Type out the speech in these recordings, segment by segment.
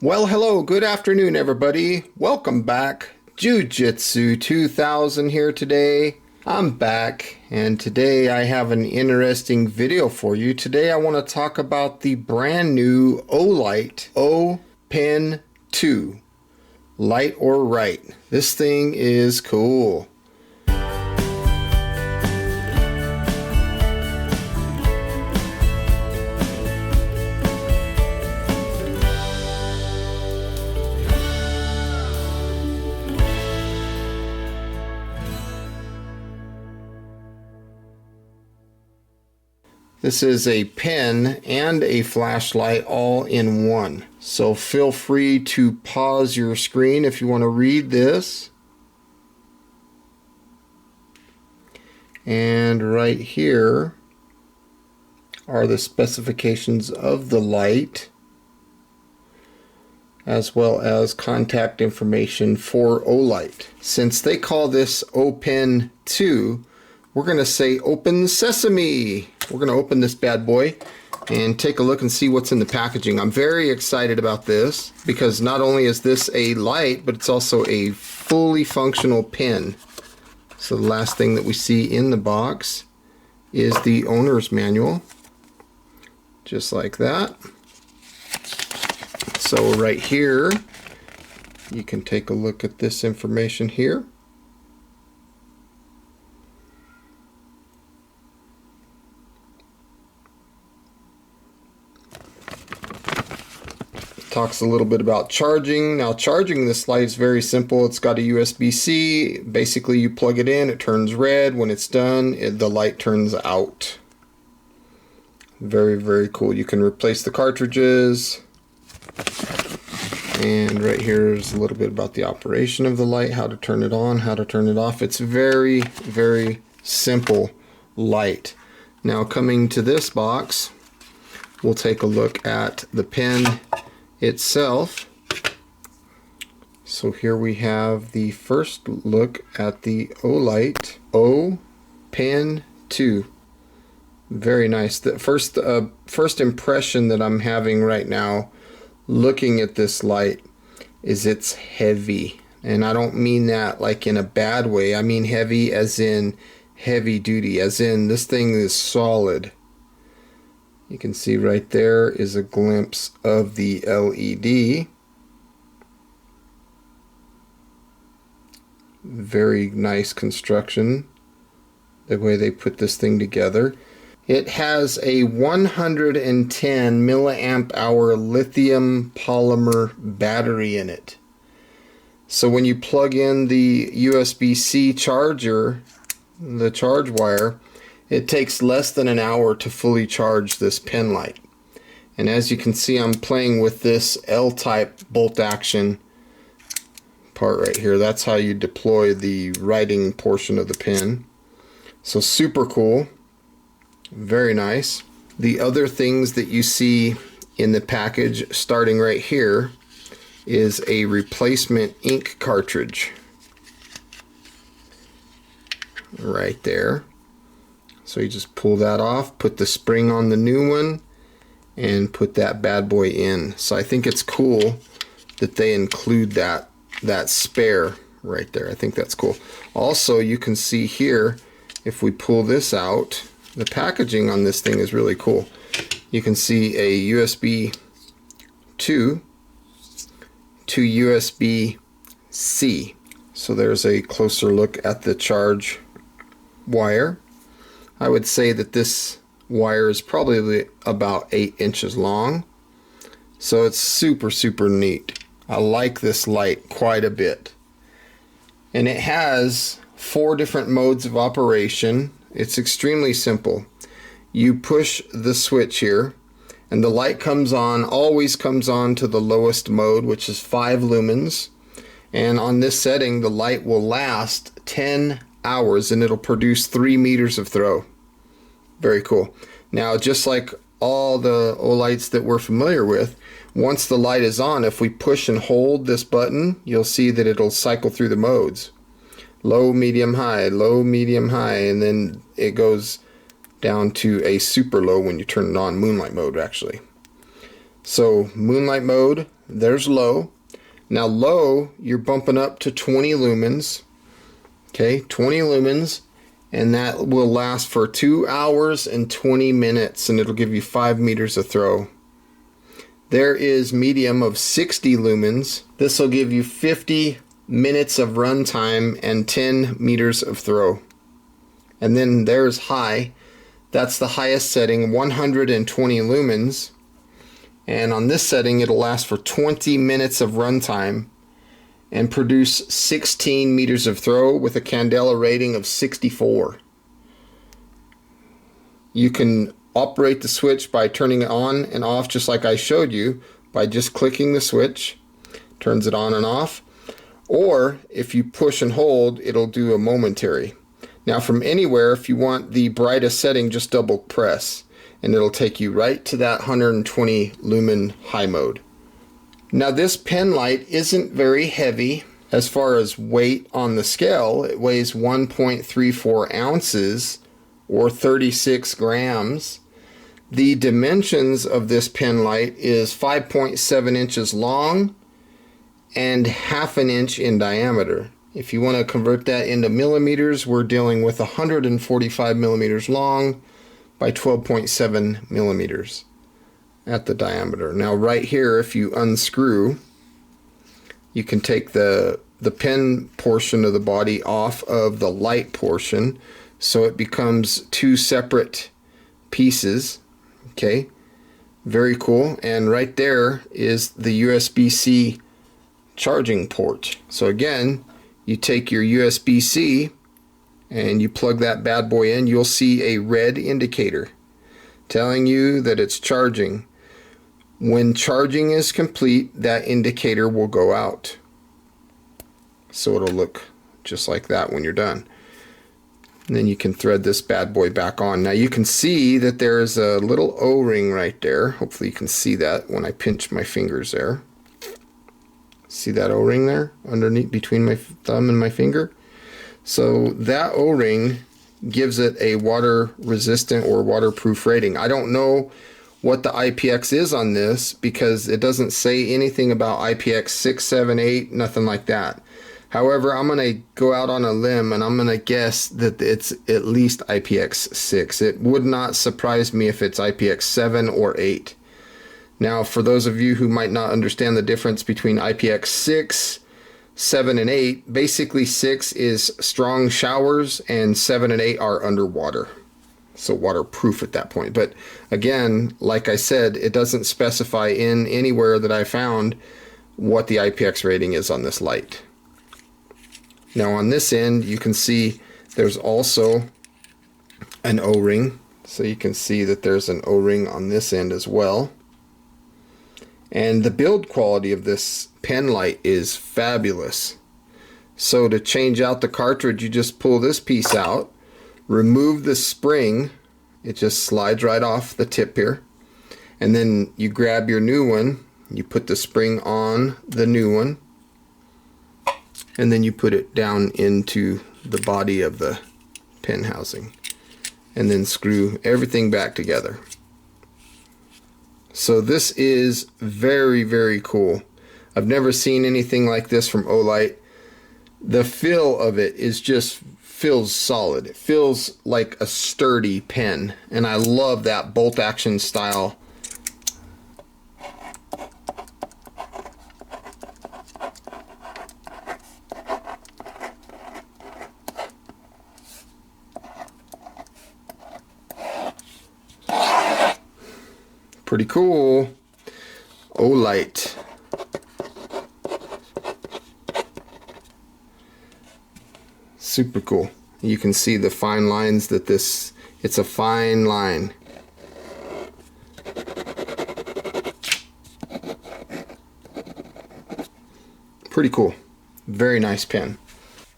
Well, hello, good afternoon, everybody. Welcome back. Jiujitsu2000 here today. I'm back, and today I have an interesting video for you. Today I want to talk about the brand new Olight O-Pen 2. Light or right. This thing is cool. This is a pen and a flashlight all in one. So feel free to pause your screen if you want to read this. And right here are the specifications of the light, as well as contact information for Olight. Since they call this O-Pen 2, we're going to say open sesame. We're going to open this bad boy and take a look and see what's in the packaging. I'm very excited about this because not only is this a light, but it's also a fully functional pen. So the last thing that we see in the box is the owner's manual, just like that. So right here, you can take a look at this information here. Talks a little bit about charging. Now, charging this light is very simple. It's got a USB-C. Basically, you plug it in, it turns red. When it's done, the light turns out. Very, very cool. You can replace the cartridges. And right here is a little bit about the operation of the light, how to turn it on, how to turn it off. It's very, very simple light. Now, coming to this box, we'll take a look at the pen itself. So here we have the first look at the Olight O-Pen 2. Very nice. The first impression that I'm having right now looking at this light is it's heavy. And I don't mean that like in a bad way. I mean heavy as in heavy duty, as in this thing is solid. You can see right there is a glimpse of the LED. Very nice construction, the way they put this thing together. It has a 110 milliamp hour lithium polymer battery in it. So when you plug in the USB-C charger, the charge wire, it takes less than an hour to fully charge this pen light. And as you can see, I'm playing with this L-type bolt action part right here. That's how you deploy the writing portion of the pen. So super cool. Very nice. The other things that you see in the package, starting right here, is a replacement ink cartridge. Right there. So you just pull that off, put the spring on the new one, and put that bad boy in. So I think it's cool that they include that spare right there. I think that's cool. Also, you can see here, if we pull this out, the packaging on this thing is really cool. You can see a USB 2 to USB-C. So there's a closer look at the charge wire. I would say that this wire is probably about 8 inches long. So it's super, super neat. I like this light quite a bit. And it has 4 different modes of operation. It's extremely simple. You push the switch here, and the light comes on, always comes on to the lowest mode, which is 5 lumens. And on this setting, the light will last 10 hours and it'll produce 3 meters of throw. Very cool. Now, just like all the Olights that we're familiar with, once the light is on, if we push and hold this button, you'll see that it'll cycle through the modes. Low, medium, high, low, medium, high, and then it goes down to a super low when you turn it on, moonlight mode actually. So moonlight mode, There's low. Now low, you're bumping up to 20 lumens. Okay, 20 lumens, and that will last for 2 hours and 20 minutes, and it'll give you 5 meters of throw. There is medium of 60 lumens. This will give you 50 minutes of run time and 10 meters of throw. And then there's high. That's the highest setting, 120 lumens. And on this setting, it'll last for 20 minutes of run time and produce 16 meters of throw with a candela rating of 64. You can operate the switch by turning it on and off just like I showed you by just clicking the switch. Turns it on and off. Or if you push and hold, it'll do a momentary. Now from anywhere, if you want the brightest setting, just double press and it'll take you right to that 120 lumen high mode. Now this pen light isn't very heavy as far as weight on the scale. It weighs 1.34 ounces or 36 grams. The dimensions of this pen light is 5.7 inches long and ½ an inch in diameter. If you want to convert that into millimeters, we're dealing with 145 millimeters long by 12.7 millimeters at the diameter. Now right here, if you unscrew, you can take the pen portion of the body off of the light portion, so it becomes two separate pieces. Okay, very cool. And right there is the USB-C charging port. So again, you take your USB-C and you plug that bad boy in. You'll see a red indicator telling you that it's charging. When charging is complete, that indicator will go out. So it'll look just like that when you're done. And then you can thread this bad boy back on. Now you can see that there's a little O-ring right there. Hopefully you can see that when I pinch my fingers there. See that O-ring there underneath between my thumb and my finger? So that O-ring gives it a water resistant or waterproof rating. I don't know what the IPX is on this because it doesn't say anything about IPX 6, 7, 8, nothing like that. However, I'm going to go out on a limb and I'm going to guess that it's at least IPX 6. It would not surprise me if it's IPX 7 or 8. Now, for those of you who might not understand the difference between IPX 6, 7, and 8, basically 6 is strong showers and 7 and 8 are underwater. So waterproof at that point. But again, like I said, it doesn't specify in anywhere that I found what the IPX rating is on this light. Now on this end, you can see there's also an O-ring. So you can see that there's an O-ring on this end as well. And the build quality of this pen light is fabulous. So to change out the cartridge, you just pull this piece out, remove the spring, it just slides right off the tip here, and then you grab your new one, you put the spring on the new one, and then you put it down into the body of the pen housing, and then screw everything back together. So this is very, very cool. I've never seen anything like this from Olight. The feel of it is just feels solid. It feels like a sturdy pen, and I love that bolt action style. Pretty cool. Olight. Super cool. You can see the fine lines that it's a fine line. Pretty cool. Very nice pen.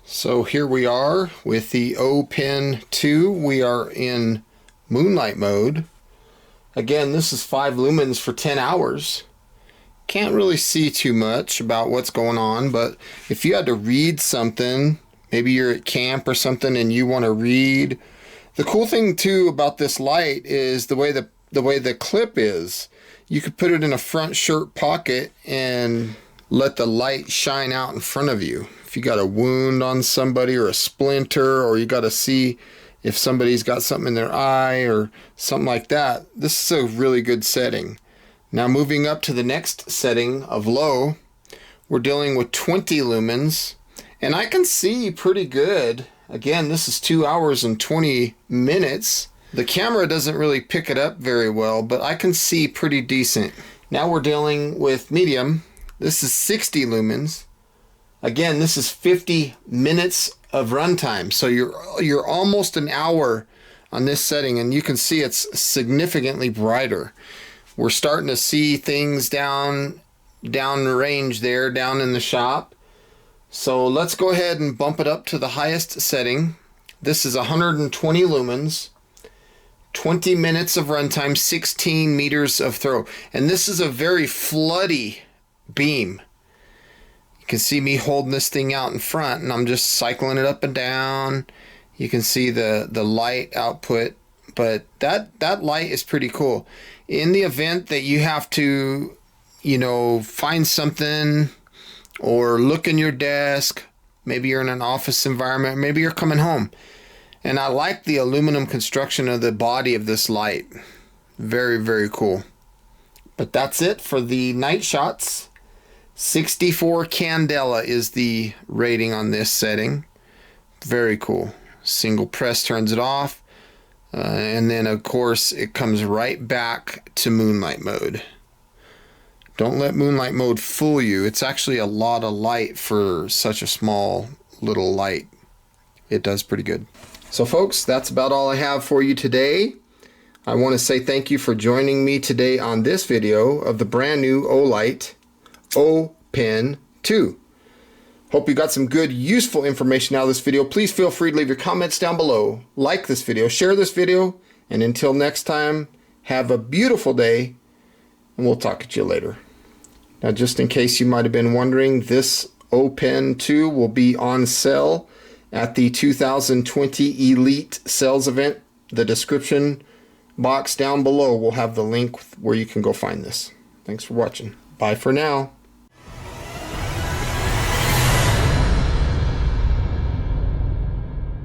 So here we are with the O Pen 2. We are in moonlight mode. Again, this is 5 lumens for 10 hours. Can't really see too much about what's going on, but if you had to read something, maybe you're at camp or something and you want to read. The cool thing too about this light is the way the clip is. You could put it in a front shirt pocket and let the light shine out in front of you. If you got a wound on somebody or a splinter, or you got to see if somebody's got something in their eye or something like that, this is a really good setting. Now moving up to the next setting of low, we're dealing with 20 lumens, and I can see pretty good. Again, this is 2 hours and 20 minutes. The camera doesn't really pick it up very well, but I can see pretty decent. Now we're dealing with medium. This is 60 lumens. Again, this is 50 minutes of runtime. So you're almost an hour on this setting, and you can see it's significantly brighter. We're starting to see things down range there, down in the shop. So let's go ahead and bump it up to the highest setting. This is 120 lumens, 20 minutes of runtime, 16 meters of throw. And this is a very floody beam. You can see me holding this thing out in front, and I'm just cycling it up and down. You can see the light output, but that light is pretty cool. In the event that you have to, find something or look in your desk, maybe you're in an office environment, maybe you're coming home. And I like the aluminum construction of the body of this light. Very, very cool. But that's it for the night shots. 64 candela is the rating on this setting. Very cool. Single press turns it off. And then, of course, it comes right back to moonlight mode. Don't let moonlight mode fool you. It's actually a lot of light for such a small little light. It does pretty good. So folks, that's about all I have for you today. I want to say thank you for joining me today on this video of the brand new Olight O-Pen 2. Hope you got some good, useful information out of this video. Please feel free to leave your comments down below. Like this video, share this video, and until next time, have a beautiful day, and we'll talk to you later. Now, just in case you might have been wondering, this O-Pen 2 will be on sale at the 2020 Elite Sales Event. The description box down below will have the link where you can go find this. Thanks for watching. Bye for now.